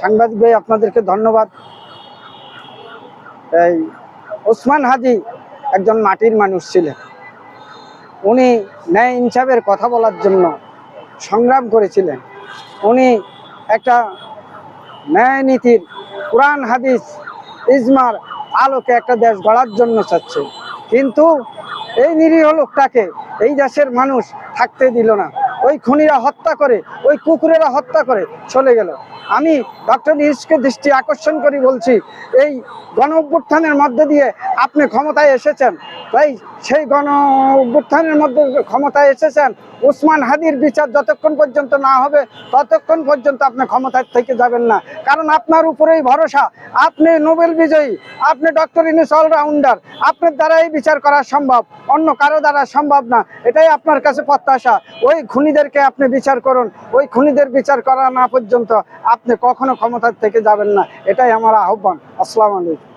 সাংবাদিক ভাই আপনাদেরকে ধন্যবাদ। এই ওসমান হাদি একজন মাটির মানুষ ছিলেন। উনি ন্যায় ইনসাফের কথা বলার জন্য সংগ্রাম করেছিলেন। উনি একটা ন্যায় নীতির, কোরআন হাদিস ইজমার আলোকে একটা দেশ গড়ার জন্য চাচ্ছে, কিন্তু এই নিরীহ লোকটাকে এই দেশের মানুষ থাকতে দিল না। ওই খুনিরা হত্যা করে, ওই কুকুরেরা হত্যা করে চলে গেল। আমি ডক্টর ইউনূসকে দৃষ্টি আকর্ষণ করি বলছি, এই গণ অভ্যুত্থানের মধ্যে দিয়ে আপনি ক্ষমতায় এসেছেন, তাই সেই গণ অভ্যুত্থানের মধ্যে ক্ষমতায় এসেছেন, ওসমান হাদির বিচার যতক্ষণ পর্যন্ত না হবে ততক্ষণ পর্যন্ত আপনি ক্ষমতার থেকে যাবেন না। কারণ আপনার উপরেই ভরসা, আপনি নোবেল বিজয়ী, আপনি ডক্টর ইউনূস অলরাউন্ডার, আপনার দ্বারাই বিচার করা সম্ভব, অন্য কারো দ্বারা সম্ভব না। এটাই আপনার কাছে প্রত্যাশা। ওই খুনিদেরকে আপনি বিচার করুন, ওই খুনিদের বিচার করা না পর্যন্ত আপনি কখনো ক্ষমতার থেকে যাবেন না। এটাই আমার আহ্বান। আসসালামু আলাইকুম।